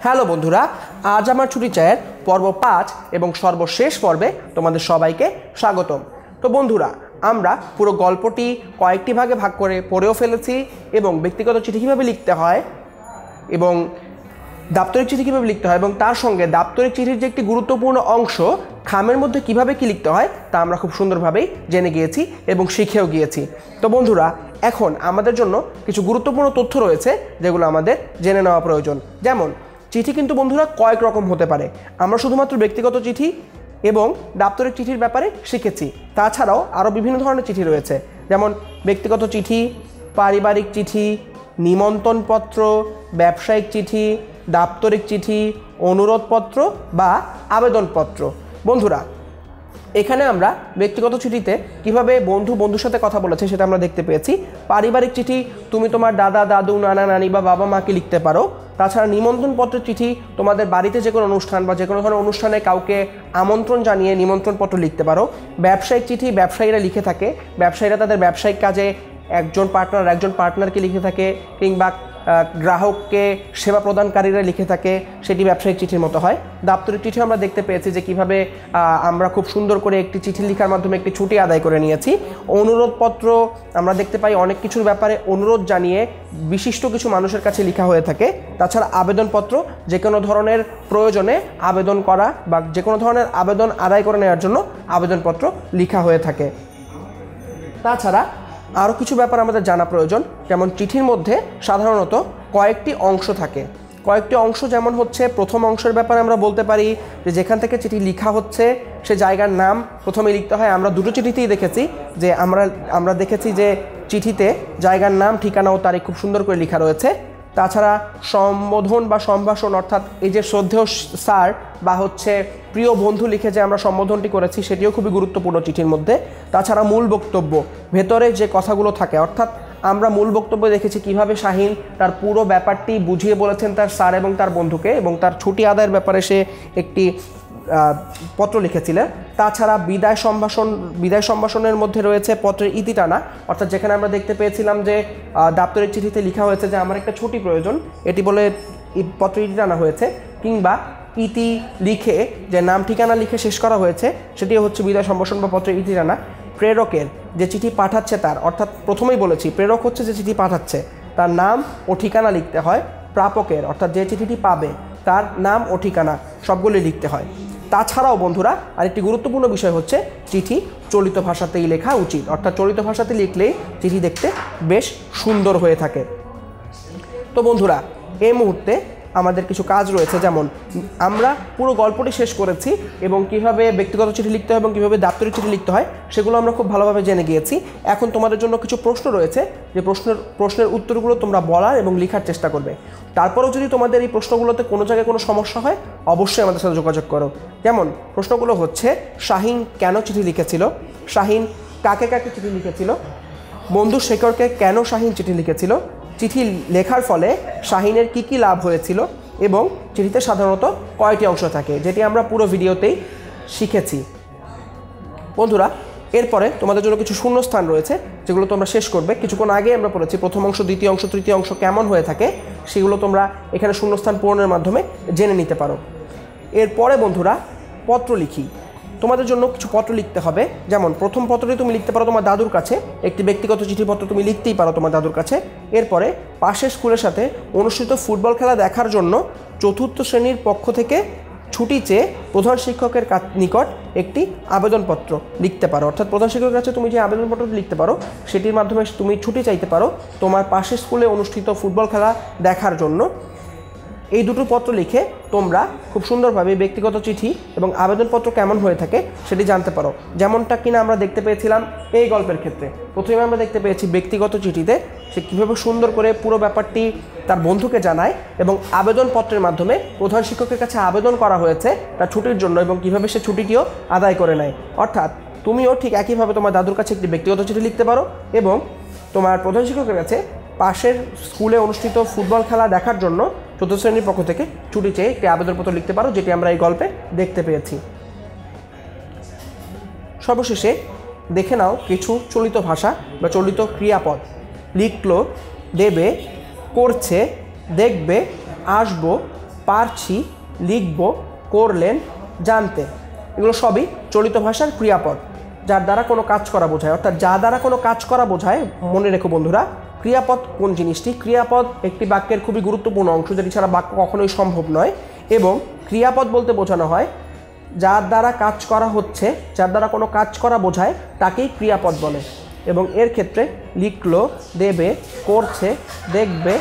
Hello বন্ধুরা, আজ আমার ছুটি চায়ের পর্ব 5 এবং সর্বশেষ পর্বে তোমাদের সবাইকে স্বাগতম। তো বন্ধুরা, আমরা পুরো গল্পটি কয়েকটি ভাগে ভাগ করে পড়েও ফেলেছি এবং ব্যক্তিগত চিঠি কীভাবে লিখতে হয় এবং দাপ্তরিক চিঠি কীভাবে লিখতে হয় এবং তার সঙ্গে দাপ্তরিক চিঠির যে একটি গুরুত্বপূর্ণ অংশ খামের মধ্যে কিভাবে কি লিখতে হয় তা আমরা খুব সুন্দরভাবেই জেনে গিয়েছি এবং শিখেও গিয়েছি। তো বন্ধুরা, এখন আমাদের জন্য কিছু গুরুত্বপূর্ণ তথ্য রয়েছে যেগুলো আমাদের জেনে নেওয়া প্রয়োজন। যেমন চিঠি কিন্তু বন্ধুরা কয়েক রকম হতে পারে। আমরা শুধুমাত্র ব্যক্তিগত চিঠি এবং দাপ্তরিক চিঠির ব্যাপারে শিখেছি, তাছাড়াও আরও বিভিন্ন ধরনের চিঠি রয়েছে, যেমন ব্যক্তিগত চিঠি, পারিবারিক চিঠি, নিমন্ত্রণপত্র, ব্যবসায়িক চিঠি, দাপ্তরিক চিঠি, অনুরোধপত্র বা আবেদনপত্র। বন্ধুরা, এখানে আমরা ব্যক্তিগত চিঠিতে কিভাবে বন্ধুর সাথে কথা বলেছে সেটা আমরা দেখতে পেয়েছি। পারিবারিক চিঠি তুমি তোমার দাদা দাদু নানা নানি বা বাবা মাকে লিখতে পারো। তাছাড়া নিমন্ত্রণপত্রের চিঠি তোমাদের বাড়িতে যে কোনো অনুষ্ঠান বা যে কোনো ধরনের অনুষ্ঠানে কাউকে আমন্ত্রণ জানিয়ে নিমন্ত্রণপত্র লিখতে পারো। ব্যবসায়িক চিঠি ব্যবসায়ীরা লিখে থাকে, ব্যবসায়ীরা তাদের ব্যবসায়িক কাজে একজন পার্টনারকে লিখে থাকে, কিংবা গ্রাহককে সেবা প্রদানকারীরা লিখে থাকে, সেটি ব্যবসায়িক চিঠির মতো হয়। দাপ্তরিক চিঠি আমরা দেখতে পেয়েছি যে কিভাবে আমরা খুব সুন্দর করে একটি চিঠি লেখার মাধ্যমে একটি ছুটি আদায় করে নিয়েছি। অনুরোধপত্র আমরা দেখতে পাই অনেক কিছুর ব্যাপারে অনুরোধ জানিয়ে বিশিষ্ট কিছু মানুষের কাছে লেখা হয়ে থাকে। তাছাড়া আবেদনপত্র যে কোনো ধরনের প্রয়োজনে আবেদন করা বা যে কোনো ধরনের আবেদন আদায় করে নেওয়ার জন্য আবেদনপত্র লেখা হয়ে থাকে। তাছাড়া আরও কিছু ব্যাপার আমাদের জানা প্রয়োজন, যেমন চিঠির মধ্যে সাধারণত কয়েকটি অংশ থাকে। কয়েকটি অংশ যেমন হচ্ছে, প্রথম অংশের ব্যাপারে আমরা বলতে পারি যে যেখান থেকে চিঠি লেখা হচ্ছে সে জায়গার নাম প্রথমে লিখতে হয়। আমরা দুটো চিঠিতেই দেখেছি যে আমরা দেখেছি যে চিঠিতে জায়গার নাম, ঠিকানা ও তারিখ খুব সুন্দর করে লেখা রয়েছে। তাছাড়া সম্বোধন বা সম্ভাষণ, অর্থাৎ এই যে শ্রদ্ধেয় স্যার বা হচ্ছে প্রিয় বন্ধু লিখে যে আমরা সম্বোধনটি করেছি সেটিও খুবই গুরুত্বপূর্ণ চিঠির মধ্যে। তাছাড়া মূল বক্তব্য, ভেতরে যে কথাগুলো থাকে, অর্থাৎ আমরা মূল বক্তব্য দেখেছি কিভাবে শাহিন তার পুরো ব্যাপারটি বুঝিয়ে বলেছেন তার স্যার এবং তার বন্ধুকে, এবং তার ছুটি আদায়ের ব্যাপারে সে একটি পত্র লিখেছিলেন। তাছাড়া বিদায় সম্ভাষণের মধ্যে রয়েছে পত্রের ইতি টানা, অর্থাৎ যেখানে আমরা দেখতে পেয়েছিলাম যে দাপ্তরিক চিঠিতে লেখা হয়েছে যে আমার একটা ছুটি প্রয়োজন, এটি বলে পত্রের ইতি টানা হয়েছে। কিংবা ইতি লিখে যে নাম ঠিকানা লিখে শেষ করা হয়েছে সেটি হচ্ছে বিদায় সম্ভাষণ বা পত্রের ইতি টানা। প্রেরকের, যে চিঠি পাঠাচ্ছে তার, অর্থাৎ প্রথমেই বলেছি প্রেরক হচ্ছে যে চিঠি পাঠাচ্ছে, তার নাম ও ঠিকানা লিখতে হয়। প্রাপকের, অর্থাৎ যে চিঠিটি পাবে তার নাম ও ঠিকানা সবগুলি লিখতে হয়। তাছাড়াও বন্ধুরা, আরেকটি গুরুত্বপূর্ণ বিষয় হচ্ছে চিঠি চলিত ভাষাতেই লেখা উচিত, অর্থাৎ চলিত ভাষাতে লিখলেই চিঠি দেখতে বেশ সুন্দর হয়ে থাকে। তো বন্ধুরা, এই মুহূর্তে আমাদের কিছু কাজ রয়েছে, যেমন আমরা পুরো গল্পটি শেষ করেছি এবং কিভাবে ব্যক্তিগত চিঠি লিখতে হয় এবং কীভাবে দাপ্তরিক চিঠি লিখতে হয় সেগুলো আমরা খুব ভালোভাবে জেনে গিয়েছি। এখন তোমাদের জন্য কিছু প্রশ্ন রয়েছে, যে প্রশ্নের উত্তরগুলো তোমরা বলার এবং লেখার চেষ্টা করবে। তারপরেও যদি তোমাদের এই প্রশ্নগুলোতে কোনো জায়গায় কোনো সমস্যা হয় অবশ্যই আমাদের সাথে যোগাযোগ করো। যেমন প্রশ্নগুলো হচ্ছে, শাহিন কেন চিঠি লিখেছিল, শাহিন কাকে কাকে চিঠি লিখেছিল, বন্ধু শেখরকে কেন শাহিন চিঠি লিখেছিল, চিঠি লেখার ফলে শাহিনের কি কি লাভ হয়েছিল, এবং চিঠিতে সাধারণত কয়টি অংশ থাকে, যেটি আমরা পুরো ভিডিওতেই শিখেছি। বন্ধুরা, এরপরে তোমাদের জন্য কিছু শূন্যস্থান রয়েছে যেগুলো তোমরা শেষ করবে। কিছুক্ষণ আগে আমরা পড়েছি প্রথম অংশ, দ্বিতীয় অংশ, তৃতীয় অংশ কেমন হয়ে থাকে, সেগুলো তোমরা এখানে শূন্যস্থান পূরণের মাধ্যমে জেনে নিতে পারো। এরপরে বন্ধুরা, পত্র লিখি। তোমাদের জন্য কিছু পত্র লিখতে হবে, যেমন প্রথম পত্রটি তুমি লিখতে পারো তোমার দাদুর কাছে, একটি ব্যক্তিগত চিঠিপত্র তুমি লিখতেই পারো তোমার দাদুর কাছে। এরপরে পাশের স্কুলের সাথে অনুষ্ঠিত ফুটবল খেলা দেখার জন্য চতুর্থ শ্রেণীর পক্ষ থেকে ছুটি চেয়ে প্রধান শিক্ষকের নিকট একটি আবেদনপত্র লিখতে পারো, অর্থাৎ প্রধান শিক্ষকের কাছে তুমি যে আবেদনপত্র লিখতে পারো সেটির মাধ্যমে তুমি ছুটি চাইতে পারো তোমার পাশের স্কুলে অনুষ্ঠিত ফুটবল খেলা দেখার জন্য। এই দুটো পত্র লিখে তোমরা খুব সুন্দরভাবে ব্যক্তিগত চিঠি এবং আবেদনপত্র কেমন হয়ে থাকে সেটি জানতে পারো, যেমনটা কিনা আমরা দেখতে পেয়েছিলাম এই গল্পের ক্ষেত্রে। প্রথমে আমরা দেখতে পেয়েছি ব্যক্তিগত চিঠিতে সে কীভাবে সুন্দর করে পুরো ব্যাপারটি তার বন্ধুকে জানায়, এবং আবেদনপত্রের মাধ্যমে প্রধান শিক্ষকের কাছে আবেদন করা হয়েছে তার ছুটির জন্য, এবং কীভাবে সে ছুটিটিও আদায় করে নেয়। অর্থাৎ তুমিও ঠিক একইভাবে তোমার দাদুর কাছে একটি ব্যক্তিগত চিঠি লিখতে পারো এবং তোমার প্রধান শিক্ষকের কাছে পাশের স্কুলে অনুষ্ঠিত ফুটবল খেলা দেখার জন্য চতুর্থ শ্রেণীর পক্ষ থেকে ছুটি চেয়ে একটি আবেদনপত্র লিখতে পারো, যেটি আমরা এই গল্পে দেখতে পেয়েছি। সর্বশেষে দেখে নাও কিছু চলিত ভাষা বা চলিত ক্রিয়াপদ। লিখলো, দেবে, করছে, দেখবে, আসবো, পারছি, লিখব, করলেন, জানতে। এগুলো সবই চলিত ভাষার ক্রিয়াপদ, যার দ্বারা কোনো কাজ করা বোঝায়। অর্থাৎ যা দ্বারা কোনো কাজ করা বোঝায়, মনে রেখো বন্ধুরা, ক্রিয়াপদ কোন জিনিসটি? ক্রিয়াপদ একটি বাক্যের খুবই গুরুত্বপূর্ণ অংশ, যেটি ছাড়া বাক্য কখনোই সম্ভব নয়। এবং ক্রিয়াপদ বলতে বোঝানো হয় যার দ্বারা কাজ করা হচ্ছে, যার দ্বারা কোনো কাজ করা বোঝায় তাকেই ক্রিয়াপদ বলে। এবং এর ক্ষেত্রে লিখলো, দেবে, করছে, দেখবে,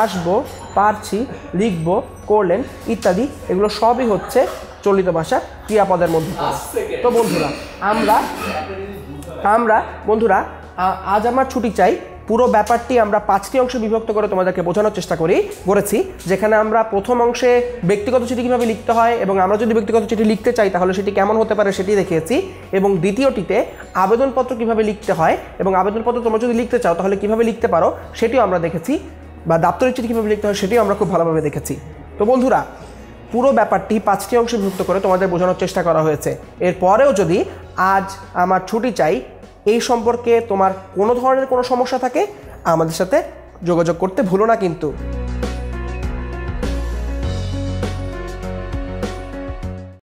আসবো, পারছি, লিখব, করলেন ইত্যাদি, এগুলো সবই হচ্ছে চলিত ভাষা ক্রিয়াপদের মধ্যে পড়ে। তো বন্ধুরা আমরা বন্ধুরা আজ আমার ছুটি চাই পুরো ব্যাপারটি আমরা 5টি অংশে বিভক্ত করে তোমাদেরকে বোঝানোর চেষ্টা করেছি, যেখানে আমরা প্রথম অংশে ব্যক্তিগত চিঠি কীভাবে লিখতে হয় এবং আমরা যদি ব্যক্তিগত চিঠি লিখতে চাই তাহলে সেটি কেমন হতে পারে সেটি দেখিয়েছি। এবং দ্বিতীয়টিতে আবেদনপত্র কীভাবে লিখতে হয় এবং আবেদনপত্র তোমরা যদি লিখতে চাও তাহলে কীভাবে লিখতে পারো সেটিও আমরা দেখেছি, বা দাপ্তরিক চিঠি কীভাবে লিখতে হয় সেটিও আমরা খুব ভালোভাবে দেখেছি। তো বন্ধুরা পুরো ব্যাপারটি 5টি অংশে বিভক্ত করে তোমাদের বোঝানোর চেষ্টা করা হয়েছে। এরপরেও যদি আজ আমার ছুটি চাই এই সম্পর্কে তোমার কোনো ধরনের কোনো সমস্যা থাকে আমাদের সাথে যোগাযোগ করতে ভুলো না কিন্তু।